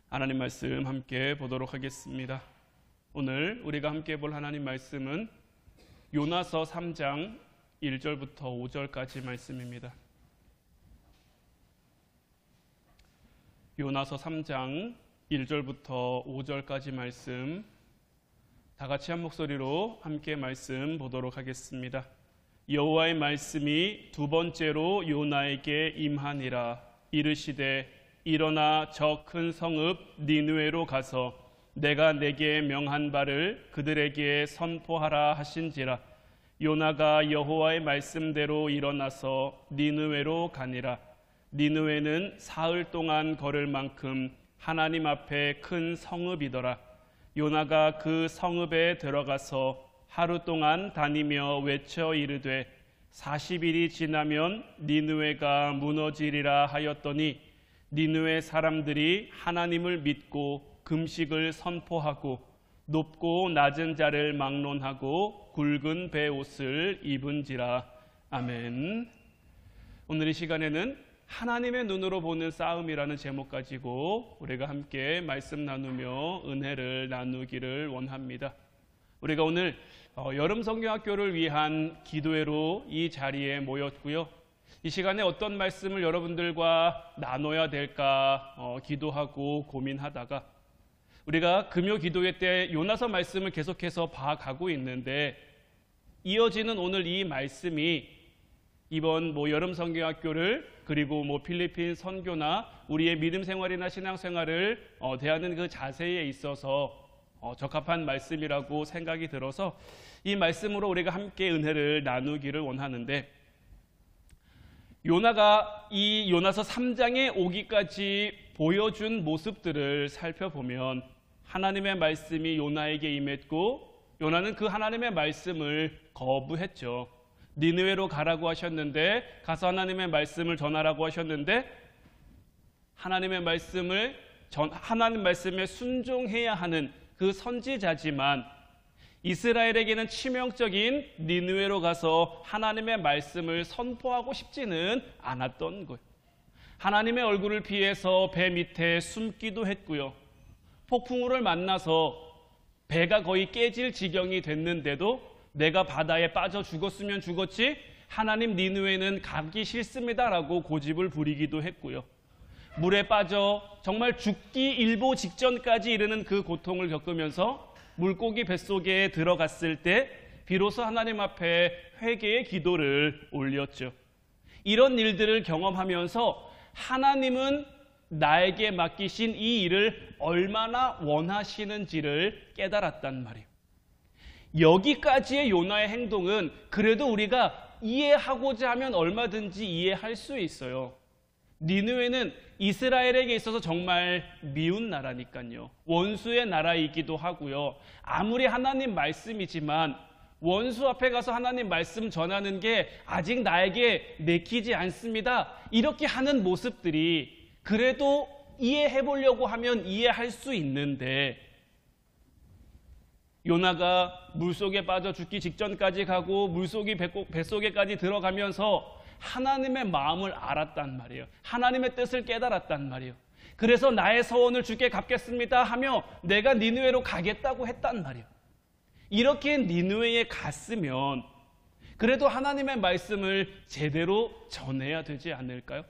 하나님 말씀 함께 보도록 하겠습니다. 오늘 우리가 함께 볼 하나님 말씀은 요나서 3장 1절부터 5절까지 말씀입니다. 요나서 3장 1절부터 5절까지 말씀 다 같이 한 목소리로 함께 말씀 보도록 하겠습니다. 여호와의 말씀이 두 번째로 요나에게 임하니라. 이르시되 일어나 저 큰 성읍 니느웨로 가서 내가 내게 명한 바를 그들에게 선포하라 하신지라. 요나가 여호와의 말씀대로 일어나서 니느웨로 가니라. 니느웨는 사흘 동안 걸을 만큼 하나님 앞에 큰 성읍이더라. 요나가 그 성읍에 들어가서 하루 동안 다니며 외쳐 이르되 40일이 지나면 니느웨가 무너지리라 하였더니 니느웨 사람들이 하나님을 믿고 금식을 선포하고 높고 낮은 자를 막론하고 굵은 베옷을 입은지라. 아멘. 오늘 이 시간에는 하나님의 눈으로 보는 싸움이라는 제목 가지고 우리가 함께 말씀 나누며 은혜를 나누기를 원합니다. 우리가 오늘 여름 성경학교를 위한 기도회로 이 자리에 모였고요. 이 시간에 어떤 말씀을 여러분들과 나눠야 될까 기도하고 고민하다가 우리가 금요 기도회 때 요나서 말씀을 계속해서 봐가고 있는데 이어지는 오늘 이 말씀이 이번 여름 성경학교를 그리고 필리핀 선교나 우리의 믿음 생활이나 신앙 생활을 대하는 그 자세에 있어서 적합한 말씀이라고 생각이 들어서 이 말씀으로 우리가 함께 은혜를 나누기를 원하는데, 요나가 이 요나서 3장에 오기까지 보여준 모습들을 살펴보면 하나님의 말씀이 요나에게 임했고 요나는 그 하나님의 말씀을 거부했죠. 니느웨로 가라고 하셨는데 가서 하나님의 말씀을 전하라고 하셨는데 하나님 말씀에 순종해야 하는 그 선지자지만 이스라엘에게는 치명적인 니느웨로 가서 하나님의 말씀을 선포하고 싶지는 않았던 거예요. 하나님의 얼굴을 피해서 배 밑에 숨기도 했고요. 폭풍우를 만나서 배가 거의 깨질 지경이 됐는데도 내가 바다에 빠져 죽었으면 죽었지 하나님 니느웨는 가기 싫습니다라고 고집을 부리기도 했고요. 물에 빠져 정말 죽기 일보 직전까지 이르는 그 고통을 겪으면서 물고기 뱃속에 들어갔을 때 비로소 하나님 앞에 회개의 기도를 올렸죠. 이런 일들을 경험하면서 하나님은 나에게 맡기신 이 일을 얼마나 원하시는지를 깨달았단 말이에요. 여기까지의 요나의 행동은 그래도 우리가 이해하고자 하면 얼마든지 이해할 수 있어요. 니느웨는 이스라엘에게 있어서 정말 미운 나라니까요. 원수의 나라이기도 하고요. 아무리 하나님 말씀이지만 원수 앞에 가서 하나님 말씀 전하는 게 아직 나에게 내키지 않습니다. 이렇게 하는 모습들이 그래도 이해해 보려고 하면 이해할 수 있는데, 요나가 물속에 빠져 죽기 직전까지 가고 물속이 뱃속에까지 들어가면서 하나님의 마음을 알았단 말이에요. 하나님의 뜻을 깨달았단 말이에요. 그래서 나의 서원을 주께 갚겠습니다 하며 내가 니느웨로 가겠다고 했단 말이에요. 이렇게 니느웨에 갔으면 그래도 하나님의 말씀을 제대로 전해야 되지 않을까요?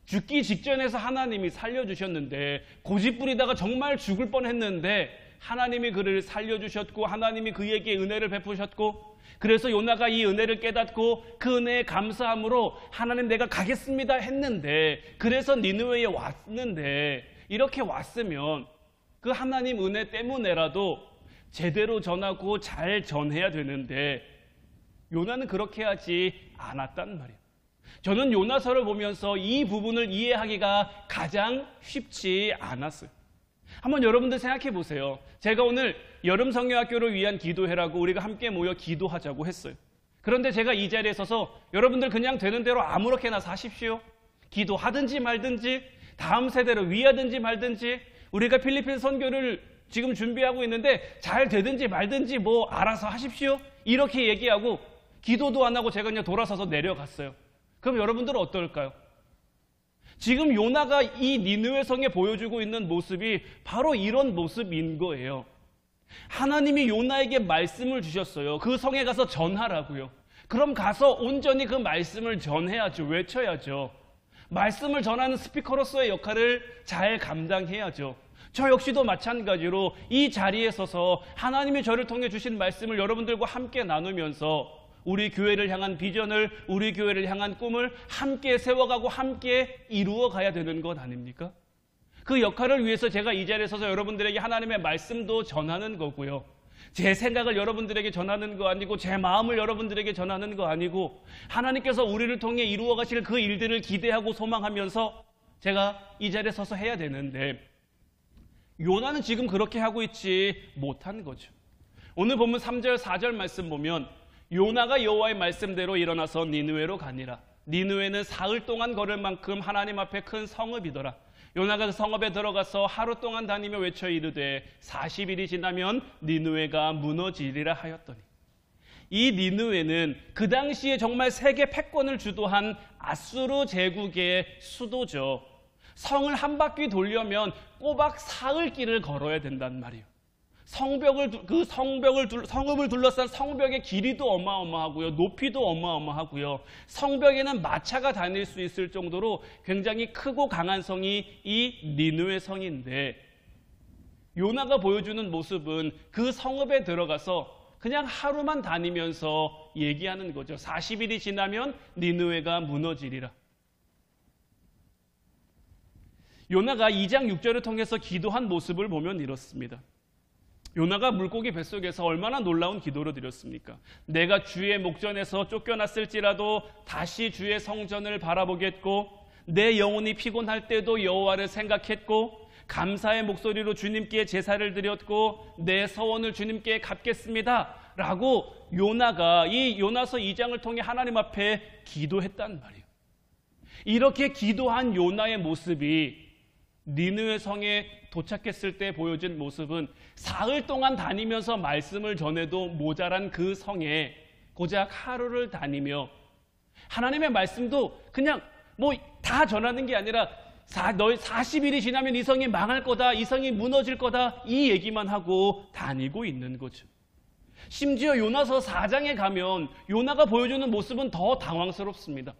죽기 직전에서 하나님이 살려주셨는데 고집부리다가 정말 죽을 뻔했는데 하나님이 그를 살려주셨고 하나님이 그에게 은혜를 베푸셨고, 그래서 요나가 이 은혜를 깨닫고 그 은혜에 감사함으로 하나님 내가 가겠습니다 했는데, 그래서 니느웨에 왔는데 이렇게 왔으면 그 하나님 은혜 때문에라도 제대로 전하고 잘 전해야 되는데 요나는 그렇게 하지 않았단 말이에요. 저는 요나서를 보면서 이 부분을 이해하기가 가장 쉽지 않았어요. 한번 여러분들 생각해 보세요. 제가 오늘 여름 성경학교를 위한 기도회라고 우리가 함께 모여 기도하자고 했어요. 그런데 제가 이 자리에 서서 여러분들 그냥 되는 대로 아무렇게나 사십시오, 기도하든지 말든지, 다음 세대를 위하든지 말든지, 우리가 필리핀 선교를 지금 준비하고 있는데 잘 되든지 말든지 알아서 하십시오, 이렇게 얘기하고 기도도 안 하고 제가 그냥 돌아서서 내려갔어요. 그럼 여러분들은 어떨까요? 지금 요나가 이 니느웨 성에 보여주고 있는 모습이 바로 이런 모습인 거예요. 하나님이 요나에게 말씀을 주셨어요. 그 성에 가서 전하라고요. 그럼 가서 온전히 그 말씀을 전해야죠. 외쳐야죠. 말씀을 전하는 스피커로서의 역할을 잘 감당해야죠. 저 역시도 마찬가지로 이 자리에 서서 하나님이 저를 통해 주신 말씀을 여러분들과 함께 나누면서 우리 교회를 향한 비전을, 우리 교회를 향한 꿈을 함께 세워가고 함께 이루어 가야 되는 것 아닙니까? 그 역할을 위해서 제가 이 자리에 서서 여러분들에게 하나님의 말씀도 전하는 거고요. 제 생각을 여러분들에게 전하는 거 아니고 제 마음을 여러분들에게 전하는 거 아니고 하나님께서 우리를 통해 이루어 가실 그 일들을 기대하고 소망하면서 제가 이 자리에 서서 해야 되는데 요나는 지금 그렇게 하고 있지 못한 거죠. 오늘 보면 3절 4절 말씀 보면 요나가 여호와의 말씀대로 일어나서 니느웨로 가니라. 니느웨는 사흘 동안 걸을 만큼 하나님 앞에 큰 성읍이더라. 요나가 그 성읍에 들어가서 하루 동안 다니며 외쳐 이르되 40일이 지나면 니느웨가 무너지리라 하였더니, 이 니느웨는 그 당시에 정말 세계 패권을 주도한 아수르 제국의 수도죠. 성을 한 바퀴 돌려면 꼬박 사흘 길을 걸어야 된단 말이에요. 성읍을 둘러싼 성벽의 길이도 어마어마하고요, 높이도 어마어마하고요. 성벽에는 마차가 다닐 수 있을 정도로 굉장히 크고 강한 성이 이 니느웨 성인데, 요나가 보여주는 모습은 그 성읍에 들어가서 그냥 하루만 다니면서 얘기하는 거죠. 40일이 지나면 니느웨가 무너지리라. 요나가 2장 6절을 통해서 기도한 모습을 보면 이렇습니다. 요나가 물고기 뱃속에서 얼마나 놀라운 기도를 드렸습니까? 내가 주의 목전에서 쫓겨났을지라도 다시 주의 성전을 바라보겠고, 내 영혼이 피곤할 때도 여호와를 생각했고, 감사의 목소리로 주님께 제사를 드렸고, 내 서원을 주님께 갚겠습니다 라고 요나가 이 요나서 2장을 통해 하나님 앞에 기도했단 말이에요. 이렇게 기도한 요나의 모습이 니느웨 성에 도착했을 때 보여진 모습은 사흘 동안 다니면서 말씀을 전해도 모자란 그 성에 고작 하루를 다니며 하나님의 말씀도 그냥 뭐 다 전하는 게 아니라 40일이 지나면 이 성이 망할 거다, 이 성이 무너질 거다, 이 얘기만 하고 다니고 있는 거죠. 심지어 요나서 4장에 가면 요나가 보여주는 모습은 더 당황스럽습니다.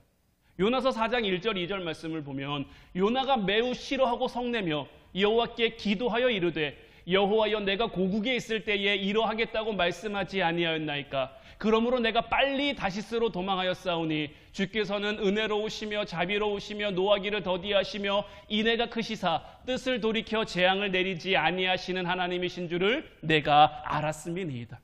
요나서 4장 1절 2절 말씀을 보면 요나가 매우 싫어하고 성내며 여호와께 기도하여 이르되, 여호와여, 내가 고국에 있을 때에 이러하겠다고 말씀하지 아니하였나이까? 그러므로 내가 빨리 다시스로 도망하였사오니 주께서는 은혜로우시며 자비로우시며 노하기를 더디하시며 인애가 크시사 뜻을 돌이켜 재앙을 내리지 아니하시는 하나님이신 줄을 내가 알았음이니이다.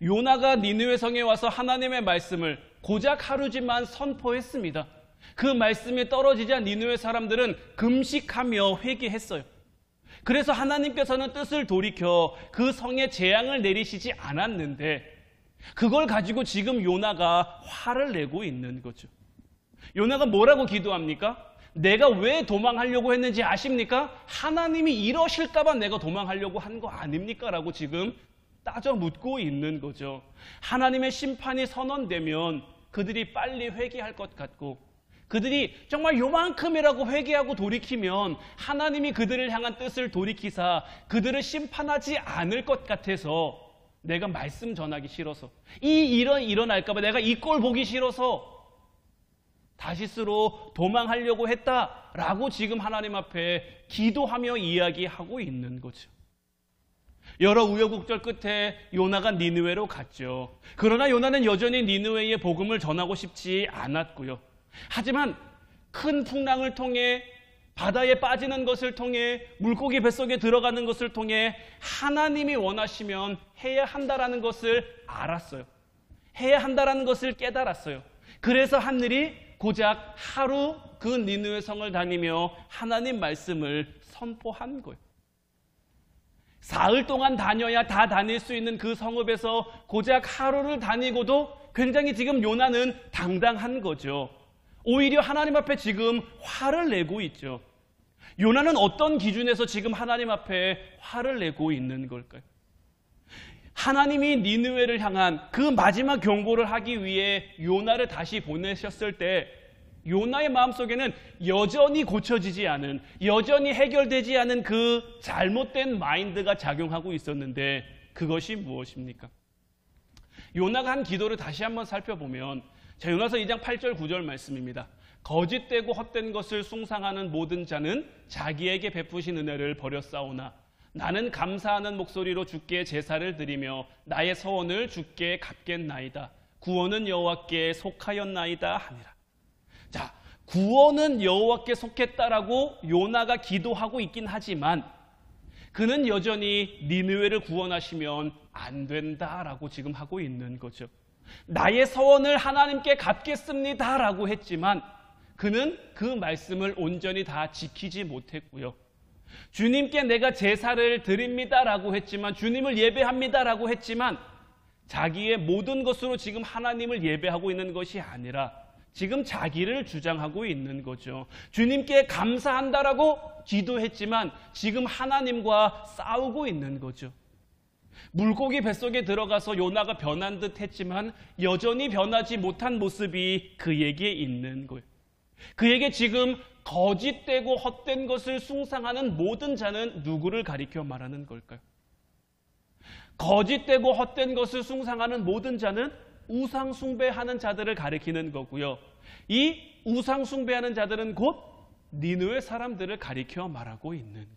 요나가 니느웨 성에 와서 하나님의 말씀을 고작 하루지만 선포했습니다. 그 말씀이 떨어지자 니느웨 사람들은 금식하며 회개했어요. 그래서 하나님께서는 뜻을 돌이켜 그 성에 재앙을 내리시지 않았는데 그걸 가지고 지금 요나가 화를 내고 있는 거죠. 요나가 뭐라고 기도합니까? 내가 왜 도망하려고 했는지 아십니까? 하나님이 이러실까 봐 내가 도망하려고 한 거 아닙니까? 라고 지금 따져 묻고 있는 거죠. 하나님의 심판이 선언되면 그들이 빨리 회개할 것 같고, 그들이 정말 요만큼이라고 회개하고 돌이키면 하나님이 그들을 향한 뜻을 돌이키사 그들을 심판하지 않을 것 같아서, 내가 말씀 전하기 싫어서, 이 일이 일어날까 봐 내가 이 꼴 보기 싫어서 다시스로 도망하려고 했다라고 지금 하나님 앞에 기도하며 이야기하고 있는 거죠. 여러 우여곡절 끝에 요나가 니느웨로 갔죠. 그러나 요나는 여전히 니느웨의 복음을 전하고 싶지 않았고요. 하지만 큰 풍랑을 통해, 바다에 빠지는 것을 통해, 물고기 뱃속에 들어가는 것을 통해 하나님이 원하시면 해야 한다라는 것을 알았어요. 해야 한다라는 것을 깨달았어요. 그래서 하늘이 고작 하루 그 니느웨 성을 다니며 하나님 말씀을 선포한 거예요. 사흘 동안 다녀야 다 다닐 수 있는 그 성읍에서 고작 하루를 다니고도 굉장히 지금 요나는 당당한 거죠. 오히려 하나님 앞에 지금 화를 내고 있죠. 요나는 어떤 기준에서 지금 하나님 앞에 화를 내고 있는 걸까요? 하나님이 니느웨를 향한 그 마지막 경고를 하기 위해 요나를 다시 보내셨을 때 요나의 마음속에는 여전히 고쳐지지 않은, 여전히 해결되지 않은 그 잘못된 마인드가 작용하고 있었는데 그것이 무엇입니까? 요나가 한 기도를 다시 한번 살펴보면 자, 요나서 2장 8절 9절 말씀입니다. 거짓되고 헛된 것을 숭상하는 모든 자는 자기에게 베푸신 은혜를 버렸사오나 나는 감사하는 목소리로 주께 제사를 드리며 나의 서원을 주께 갚겠나이다. 구원은 여호와께 속하였나이다 하니라. 자, 구원은 여호와께 속했다라고 요나가 기도하고 있긴 하지만 그는 여전히 니느웨를 구원하시면 안 된다라고 지금 하고 있는 거죠. 나의 서원을 하나님께 갚겠습니다라고 했지만 그는 그 말씀을 온전히 다 지키지 못했고요. 주님께 내가 제사를 드립니다라고 했지만, 주님을 예배합니다라고 했지만 자기의 모든 것으로 지금 하나님을 예배하고 있는 것이 아니라 지금 자기를 주장하고 있는 거죠. 주님께 감사한다라고 기도했지만 지금 하나님과 싸우고 있는 거죠. 물고기 뱃속에 들어가서 요나가 변한 듯 했지만 여전히 변하지 못한 모습이 그에게 있는 거예요. 그에게 지금 거짓되고 헛된 것을 숭상하는 모든 자는 누구를 가리켜 말하는 걸까요? 거짓되고 헛된 것을 숭상하는 모든 자는 우상 숭배하는 자들을 가리키는 거고요. 이 우상 숭배하는 자들은 곧 니느웨 사람들을 가리켜 말하고 있는 거예요.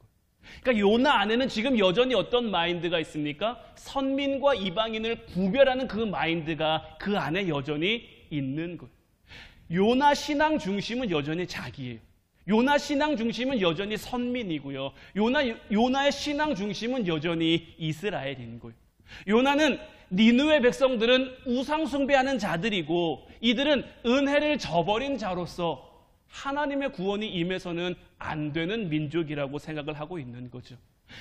그러니까 요나 안에는 지금 여전히 어떤 마인드가 있습니까? 선민과 이방인을 구별하는 그 마인드가 그 안에 여전히 있는 거예요. 요나 신앙 중심은 여전히 자기예요. 요나 신앙 중심은 여전히 선민이고요. 요나의 신앙 중심은 여전히 이스라엘인 거예요. 요나는 니느웨 백성들은 우상 숭배하는 자들이고 이들은 은혜를 저버린 자로서 하나님의 구원이 임해서는 안 되는 민족이라고 생각을 하고 있는 거죠.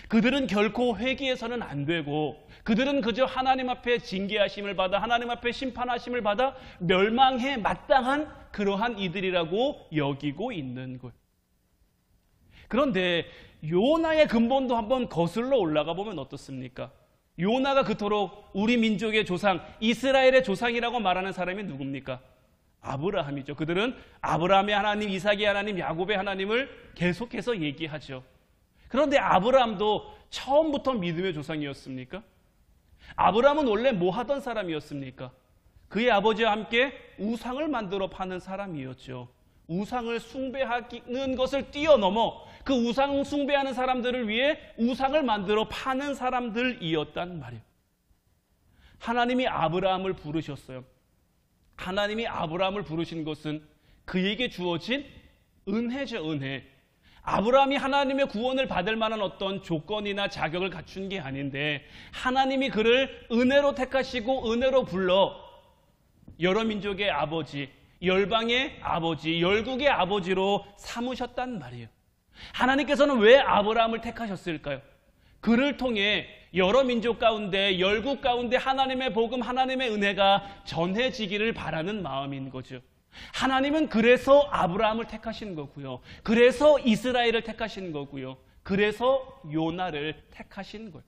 그들은 결코 회개해서는 안 되고 그들은 그저 하나님 앞에 징계하심을 받아 하나님 앞에 심판하심을 받아 멸망해 마땅한 그러한 이들이라고 여기고 있는 거예요. 그런데 요나의 근본도 한번 거슬러 올라가 보면 어떻습니까? 요나가 그토록 우리 민족의 조상, 이스라엘의 조상이라고 말하는 사람이 누굽니까? 아브라함이죠. 그들은 아브라함의 하나님, 이삭의 하나님, 야곱의 하나님을 계속해서 얘기하죠. 그런데 아브라함도 처음부터 믿음의 조상이었습니까? 아브라함은 원래 뭐 하던 사람이었습니까? 그의 아버지와 함께 우상을 만들어 파는 사람이었죠. 우상을 숭배하는 것을 뛰어넘어 그 우상 숭배하는 사람들을 위해 우상을 만들어 파는 사람들이었단 말이에요. 하나님이 아브라함을 부르셨어요. 하나님이 아브라함을 부르신 것은 그에게 주어진 은혜죠, 은혜. 아브라함이 하나님의 구원을 받을 만한 어떤 조건이나 자격을 갖춘 게 아닌데 하나님이 그를 은혜로 택하시고 은혜로 불러 여러 민족의 아버지, 열방의 아버지, 열국의 아버지로 삼으셨단 말이에요. 하나님께서는 왜 아브라함을 택하셨을까요? 그를 통해 여러 민족 가운데, 열국 가운데 하나님의 복음, 하나님의 은혜가 전해지기를 바라는 마음인 거죠. 하나님은 그래서 아브라함을 택하신 거고요. 그래서 이스라엘을 택하신 거고요. 그래서 요나를 택하신 거예요.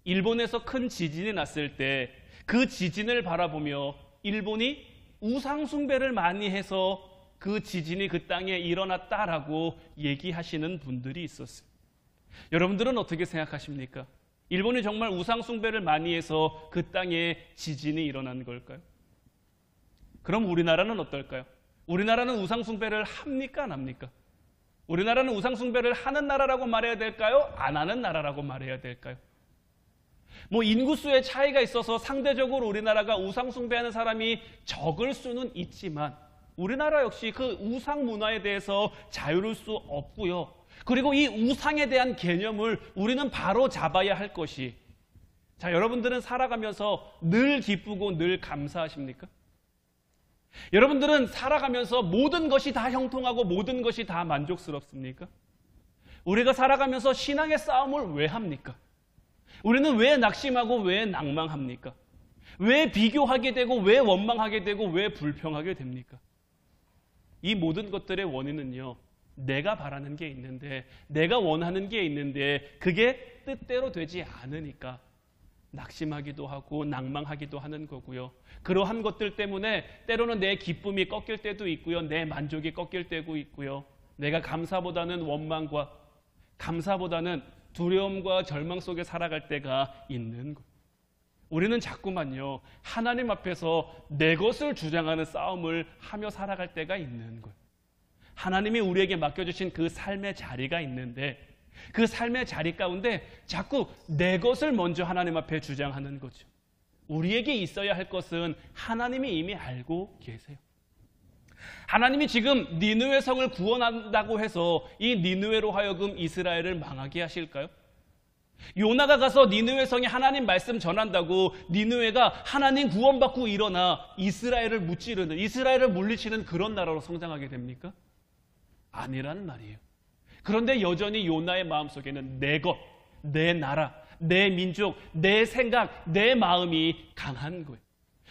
일본에서 큰 지진이 났을 때 그 지진을 바라보며 일본이 우상 숭배를 많이 해서 그 지진이 그 땅에 일어났다라고 얘기하시는 분들이 있었어요. 여러분들은 어떻게 생각하십니까? 일본이 정말 우상 숭배를 많이 해서 그 땅에 지진이 일어난 걸까요? 그럼 우리나라는 어떨까요? 우리나라는 우상 숭배를 합니까? 안 합니까? 우리나라는 우상 숭배를 하는 나라라고 말해야 될까요? 안 하는 나라라고 말해야 될까요? 뭐 인구수의 차이가 있어서 상대적으로 우리나라가 우상 숭배하는 사람이 적을 수는 있지만 우리나라 역시 그 우상 문화에 대해서 자유로울 수 없고요. 그리고 이 우상에 대한 개념을 우리는 바로 잡아야 할 것이, 자, 여러분들은 살아가면서 늘 기쁘고 늘 감사하십니까? 여러분들은 살아가면서 모든 것이 다 형통하고 모든 것이 다 만족스럽습니까? 우리가 살아가면서 신앙의 싸움을 왜 합니까? 우리는 왜 낙심하고 왜 낭망합니까? 왜 비교하게 되고 왜 원망하게 되고 왜 불평하게 됩니까? 이 모든 것들의 원인은요, 내가 바라는 게 있는데, 내가 원하는 게 있는데 그게 뜻대로 되지 않으니까 낙심하기도 하고 낭망하기도 하는 거고요. 그러한 것들 때문에 때로는 내 기쁨이 꺾일 때도 있고요. 내 만족이 꺾일 때도 있고요. 내가 감사보다는 원망과 감사보다는 두려움과 절망 속에 살아갈 때가 있는 거예요. 우리는 자꾸만요, 하나님 앞에서 내 것을 주장하는 싸움을 하며 살아갈 때가 있는 거예요. 하나님이 우리에게 맡겨주신 그 삶의 자리가 있는데 그 삶의 자리 가운데 자꾸 내 것을 먼저 하나님 앞에 주장하는 거죠. 우리에게 있어야 할 것은 하나님이 이미 알고 계세요. 하나님이 지금 니느웨 성을 구원한다고 해서 이 니느웨로 하여금 이스라엘을 망하게 하실까요? 요나가 가서 니느웨 성에 하나님 말씀 전한다고 니느웨가 하나님 구원받고 일어나 이스라엘을 무찌르는, 이스라엘을 물리치는 그런 나라로 성장하게 됩니까? 아니라는 말이에요. 그런데 여전히 요나의 마음속에는 내 것, 내 나라, 내 민족, 내 생각, 내 마음이 강한 거예요.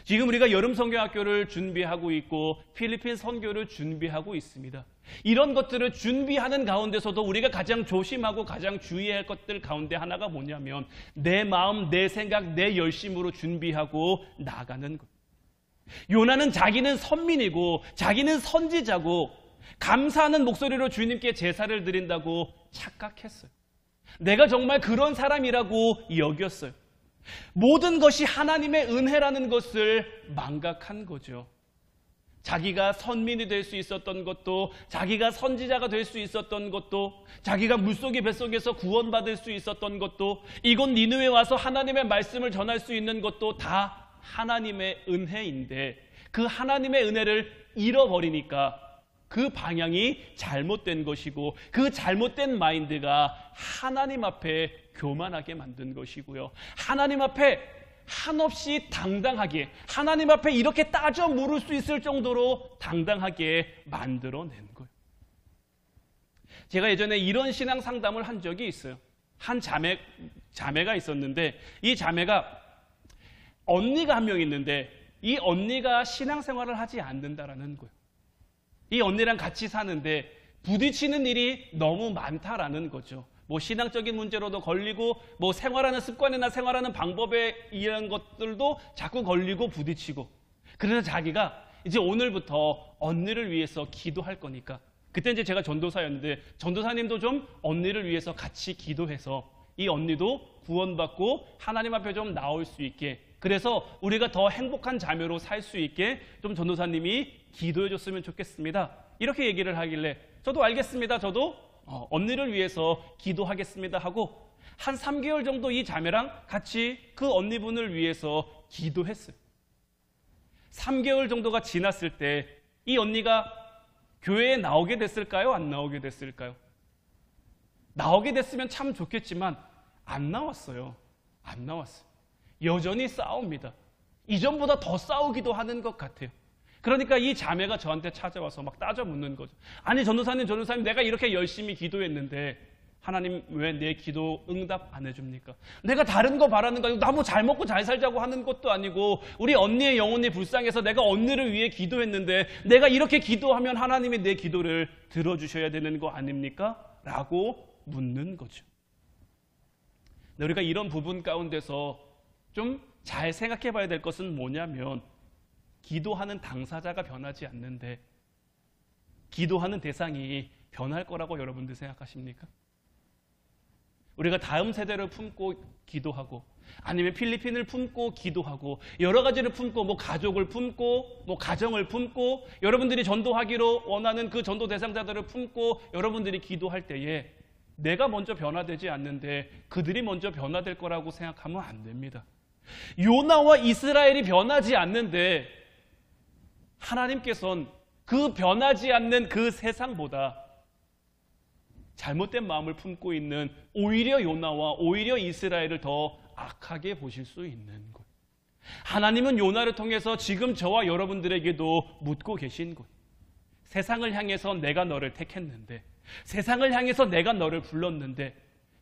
지금 우리가 여름 선교학교를 준비하고 있고 필리핀 선교를 준비하고 있습니다. 이런 것들을 준비하는 가운데서도 우리가 가장 조심하고 가장 주의해야 할 것들 가운데 하나가 뭐냐면 내 마음, 내 생각, 내 열심으로 준비하고 나아가는 것. 요나는 자기는 선민이고 자기는 선지자고 감사하는 목소리로 주님께 제사를 드린다고 착각했어요. 내가 정말 그런 사람이라고 여겼어요. 모든 것이 하나님의 은혜라는 것을 망각한 거죠. 자기가 선민이 될 수 있었던 것도, 자기가 선지자가 될 수 있었던 것도, 자기가 물속의 뱃속에서 구원받을 수 있었던 것도, 이곳 니느웨에 와서 하나님의 말씀을 전할 수 있는 것도 다 하나님의 은혜인데 그 하나님의 은혜를 잃어버리니까 그 방향이 잘못된 것이고 그 잘못된 마인드가 하나님 앞에 교만하게 만든 것이고요. 하나님 앞에 한없이 당당하게, 하나님 앞에 이렇게 따져 물을 수 있을 정도로 당당하게 만들어낸 거예요. 제가 예전에 이런 신앙 상담을 한 적이 있어요. 한 자매가 있었는데 이 자매가 언니가 한 명 있는데 이 언니가 신앙생활을 하지 않는다라는 거예요. 이 언니랑 같이 사는데 부딪히는 일이 너무 많다라는 거죠. 뭐 신앙적인 문제로도 걸리고 뭐 생활하는 습관이나 생활하는 방법에 이런 것들도 자꾸 걸리고 부딪히고. 그래서 자기가 이제 오늘부터 언니를 위해서 기도할 거니까, 그때 이제 제가 전도사였는데 전도사님도 좀 언니를 위해서 같이 기도해서 이 언니도 구원받고 하나님 앞에 좀 나올 수 있게, 그래서 우리가 더 행복한 자매로 살 수 있게 좀 전도사님이 기도해 줬으면 좋겠습니다. 이렇게 얘기를 하길래 저도 알겠습니다. 저도 언니를 위해서 기도하겠습니다 하고 한 3개월 정도 이 자매랑 같이 그 언니분을 위해서 기도했어요. 3개월 정도가 지났을 때 이 언니가 교회에 나오게 됐을까요? 안 나오게 됐을까요? 나오게 됐으면 참 좋겠지만 안 나왔어요. 안 나왔어요. 여전히 싸웁니다. 이전보다 더 싸우기도 하는 것 같아요. 그러니까 이 자매가 저한테 찾아와서 막 따져 묻는 거죠. 아니 전도사님 내가 이렇게 열심히 기도했는데 하나님 왜 내 기도 응답 안 해줍니까? 내가 다른 거 바라는 거 아니고 나 뭐 잘 먹고 잘 살자고 하는 것도 아니고 우리 언니의 영혼이 불쌍해서 내가 언니를 위해 기도했는데 내가 이렇게 기도하면 하나님이 내 기도를 들어주셔야 되는 거 아닙니까? 라고 묻는 거죠. 우리가 이런 부분 가운데서 좀 잘 생각해 봐야 될 것은 뭐냐면 기도하는 당사자가 변하지 않는데 기도하는 대상이 변할 거라고 여러분들 생각하십니까? 우리가 다음 세대를 품고 기도하고 아니면 필리핀을 품고 기도하고 여러 가지를 품고 뭐 가족을 품고 뭐 가정을 품고 여러분들이 전도하기로 원하는 그 전도 대상자들을 품고 여러분들이 기도할 때에 내가 먼저 변화되지 않는데 그들이 먼저 변화될 거라고 생각하면 안 됩니다. 요나와 이스라엘이 변하지 않는데 하나님께서는 그 변하지 않는 그 세상보다 잘못된 마음을 품고 있는 오히려 요나와 오히려 이스라엘을 더 악하게 보실 수 있는 거예요. 하나님은 요나를 통해서 지금 저와 여러분들에게도 묻고 계신 거예요. 세상을 향해서 내가 너를 택했는데, 세상을 향해서 내가 너를 불렀는데,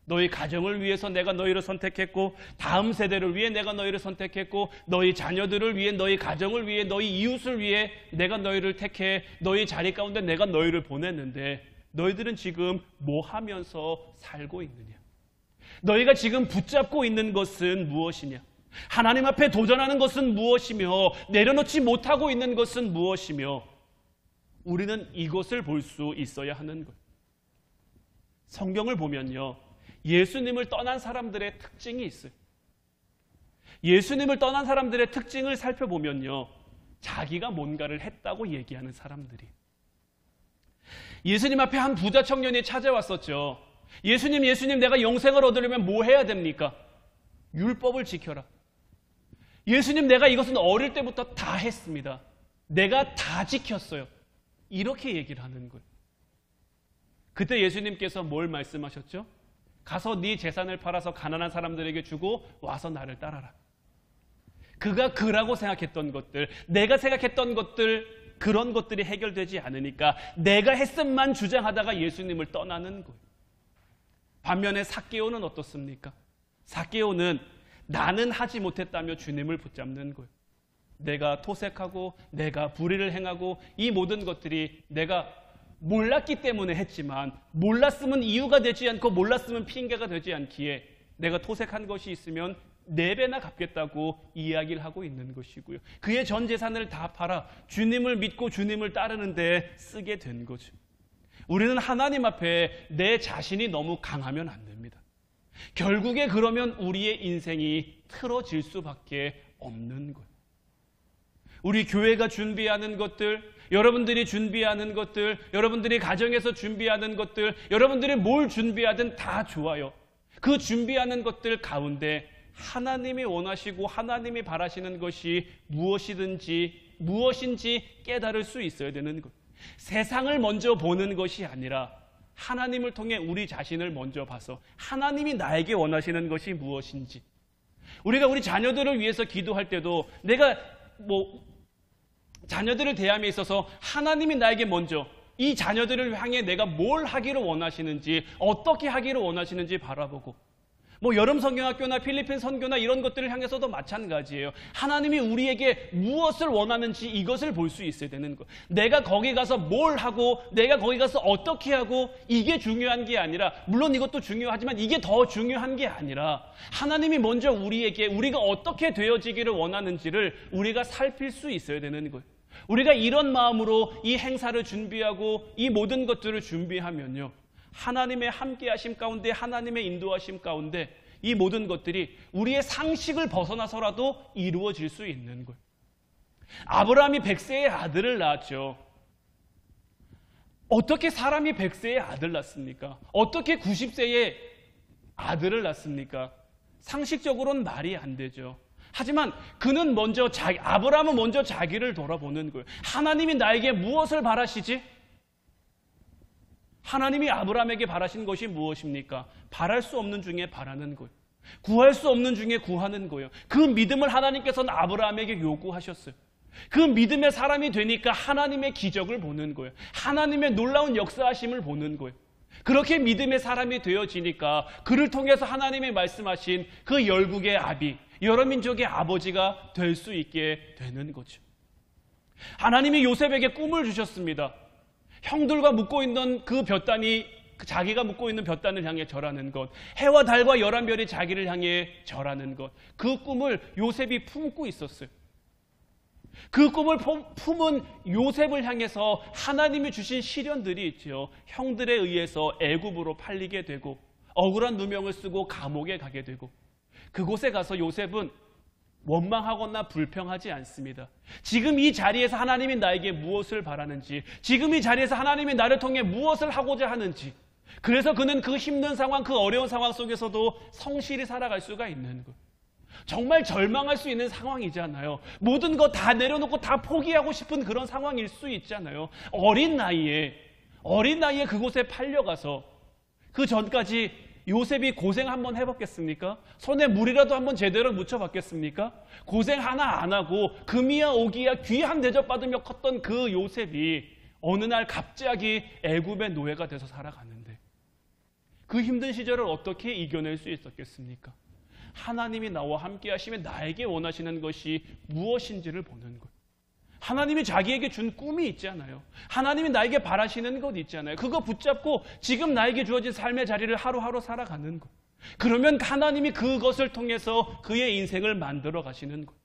너희 가정을 위해서 내가 너희를 선택했고 다음 세대를 위해 내가 너희를 선택했고 너희 자녀들을 위해 너희 가정을 위해 너희 이웃을 위해 내가 너희를 택해 너희 자리 가운데 내가 너희를 보냈는데 너희들은 지금 뭐 하면서 살고 있느냐? 너희가 지금 붙잡고 있는 것은 무엇이냐? 하나님 앞에 도전하는 것은 무엇이며 내려놓지 못하고 있는 것은 무엇이며 우리는 이것을 볼 수 있어야 하는 것. 성경을 보면요, 예수님을 떠난 사람들의 특징이 있어요. 예수님을 떠난 사람들의 특징을 살펴보면요, 자기가 뭔가를 했다고 얘기하는 사람들이. 예수님 앞에 한 부자 청년이 찾아왔었죠. 예수님, 내가 영생을 얻으려면 뭐 해야 됩니까? 율법을 지켜라. 예수님, 내가 이것은 어릴 때부터 다 했습니다. 내가 다 지켰어요. 이렇게 얘기를 하는 거예요. 그때 예수님께서 뭘 말씀하셨죠? 가서 네 재산을 팔아서 가난한 사람들에게 주고 와서 나를 따라라. 그가 그라고 생각했던 것들, 내가 생각했던 것들, 그런 것들이 해결되지 않으니까 내가 했음만 주장하다가 예수님을 떠나는 거예요. 반면에 삭개오는 어떻습니까? 삭개오는 나는 하지 못했다며 주님을 붙잡는 거예요. 내가 토색하고 내가 불의를 행하고 이 모든 것들이 내가 몰랐기 때문에 했지만 몰랐으면 이유가 되지 않고 몰랐으면 핑계가 되지 않기에 내가 토색한 것이 있으면 4배나 갚겠다고 이야기를 하고 있는 것이고요. 그의 전 재산을 다 팔아 주님을 믿고 주님을 따르는 데 쓰게 된 거죠. 우리는 하나님 앞에 내 자신이 너무 강하면 안 됩니다. 결국에 그러면 우리의 인생이 틀어질 수밖에 없는 거예요. 우리 교회가 준비하는 것들, 여러분들이 준비하는 것들, 여러분들이 가정에서 준비하는 것들, 여러분들이 뭘 준비하든 다 좋아요. 그 준비하는 것들 가운데 하나님이 원하시고 하나님이 바라시는 것이 무엇인지 깨달을 수 있어야 되는 것. 세상을 먼저 보는 것이 아니라 하나님을 통해 우리 자신을 먼저 봐서 하나님이 나에게 원하시는 것이 무엇인지. 우리가 우리 자녀들을 위해서 기도할 때도 내가 자녀들을 대함에 있어서 하나님이 나에게 먼저 이 자녀들을 향해 내가 뭘 하기를 원하시는지, 어떻게 하기를 원하시는지 바라보고, 여름 성경학교나 필리핀 선교나 이런 것들을 향해서도 마찬가지예요. 하나님이 우리에게 무엇을 원하는지 이것을 볼 수 있어야 되는 거예요. 내가 거기 가서 뭘 하고 내가 거기 가서 어떻게 하고 이게 중요한 게 아니라, 물론 이것도 중요하지만 이게 더 중요한 게 아니라 하나님이 먼저 우리에게 우리가 어떻게 되어지기를 원하는지를 우리가 살필 수 있어야 되는 거예요. 우리가 이런 마음으로 이 행사를 준비하고 이 모든 것들을 준비하면요, 하나님의 함께하심 가운데, 하나님의 인도하심 가운데 이 모든 것들이 우리의 상식을 벗어나서라도 이루어질 수 있는 거예요. 아브라함이 100세의 아들을 낳았죠. 어떻게 사람이 100세의 아들 낳습니까? 어떻게 90세의 아들을 낳습니까? 상식적으로는 말이 안 되죠. 하지만 그는 아브라함은 먼저 자기를 돌아보는 거예요. 하나님이 나에게 무엇을 바라시지? 하나님이 아브라함에게 바라신 것이 무엇입니까? 바랄 수 없는 중에 바라는 거예요. 구할 수 없는 중에 구하는 거예요. 그 믿음을 하나님께서는 아브라함에게 요구하셨어요. 그 믿음의 사람이 되니까 하나님의 기적을 보는 거예요. 하나님의 놀라운 역사하심을 보는 거예요. 그렇게 믿음의 사람이 되어지니까 그를 통해서 하나님이 말씀하신 그 열국의 아비, 여러 민족의 아버지가 될 수 있게 되는 거죠. 하나님이 요셉에게 꿈을 주셨습니다. 형들과 묶고 있는 그 볕단이 자기가 묶고 있는 볕단을 향해 절하는 것, 해와 달과 11별이 자기를 향해 절하는 것, 그 꿈을 요셉이 품고 있었어요. 그 꿈을 품은 요셉을 향해서 하나님이 주신 시련들이 있죠. 형들에 의해서 애굽으로 팔리게 되고 억울한 누명을 쓰고 감옥에 가게 되고, 그곳에 가서 요셉은 원망하거나 불평하지 않습니다. 지금 이 자리에서 하나님이 나에게 무엇을 바라는지, 지금 이 자리에서 하나님이 나를 통해 무엇을 하고자 하는지, 그래서 그는 그 힘든 상황, 그 어려운 상황 속에서도 성실히 살아갈 수가 있는 것. 정말 절망할 수 있는 상황이잖아요. 모든 거 다 내려놓고 다 포기하고 싶은 그런 상황일 수 있잖아요. 어린 나이에 그곳에 팔려가서 그 전까지 요셉이 고생 한번 해봤겠습니까? 손에 물이라도 한번 제대로 묻혀봤겠습니까? 고생 하나 안 하고 금이야 오기야 귀한 대접받으며 컸던 그 요셉이 어느 날 갑자기 애굽의 노예가 돼서 살아가는데 그 힘든 시절을 어떻게 이겨낼 수 있었겠습니까? 하나님이 나와 함께 하시면 나에게 원하시는 것이 무엇인지를 보는 거예요. 하나님이 자기에게 준 꿈이 있잖아요. 하나님이 나에게 바라시는 것 있잖아요. 그거 붙잡고 지금 나에게 주어진 삶의 자리를 하루하루 살아가는 것. 그러면 하나님이 그것을 통해서 그의 인생을 만들어 가시는 것.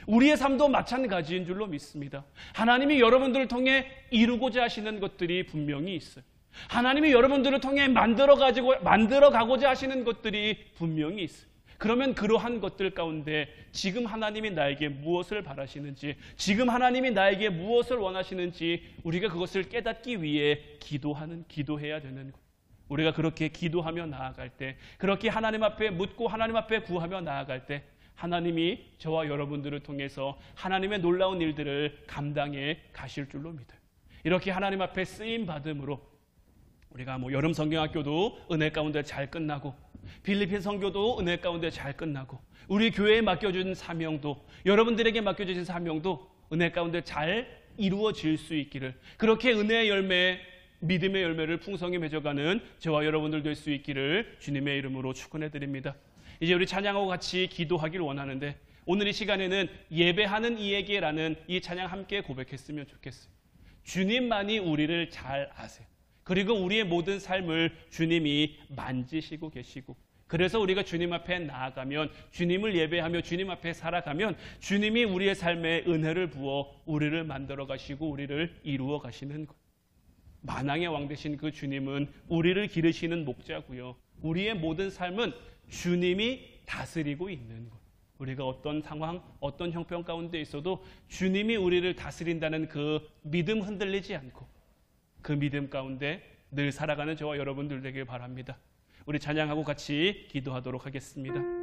우리의 삶도 마찬가지인 줄로 믿습니다. 하나님이 여러분들을 통해 이루고자 하시는 것들이 분명히 있어요. 하나님이 여러분들을 통해 만들어 가고자 하시는 것들이 분명히 있어요. 그러면 그러한 것들 가운데 지금 하나님이 나에게 무엇을 바라시는지, 지금 하나님이 나에게 무엇을 원하시는지 우리가 그것을 깨닫기 위해 기도해야 되는 것. 우리가 그렇게 기도하며 나아갈 때, 그렇게 하나님 앞에 묻고 하나님 앞에 구하며 나아갈 때 하나님이 저와 여러분들을 통해서 하나님의 놀라운 일들을 감당해 가실 줄로 믿어요. 이렇게 하나님 앞에 쓰임 받음으로 우리가 여름 성경학교도 은혜 가운데 잘 끝나고, 필리핀 선교도 은혜 가운데 잘 끝나고, 우리 교회에 맡겨준 사명도, 여러분들에게 맡겨주신 사명도 은혜 가운데 잘 이루어질 수 있기를, 그렇게 은혜의 열매, 믿음의 열매를 풍성히 맺어가는 저와 여러분들 될 수 있기를 주님의 이름으로 축원해 드립니다. 이제 우리 찬양하고 같이 기도하길 원하는데, 오늘 이 시간에는 예배하는 이에게라는 이 찬양 함께 고백했으면 좋겠어요. 주님만이 우리를 잘 아세요. 그리고 우리의 모든 삶을 주님이 만지시고 계시고, 그래서 우리가 주님 앞에 나아가면, 주님을 예배하며 주님 앞에 살아가면 주님이 우리의 삶에 은혜를 부어 우리를 만들어 가시고 우리를 이루어 가시는 것. 만왕의 왕 되신 그 주님은 우리를 기르시는 목자고요, 우리의 모든 삶은 주님이 다스리고 있는 것. 우리가 어떤 상황, 어떤 형편 가운데 있어도 주님이 우리를 다스린다는 그 믿음 흔들리지 않고 그 믿음 가운데 늘 살아가는 저와 여러분들 되길 바랍니다. 우리 찬양하고 같이 기도하도록 하겠습니다.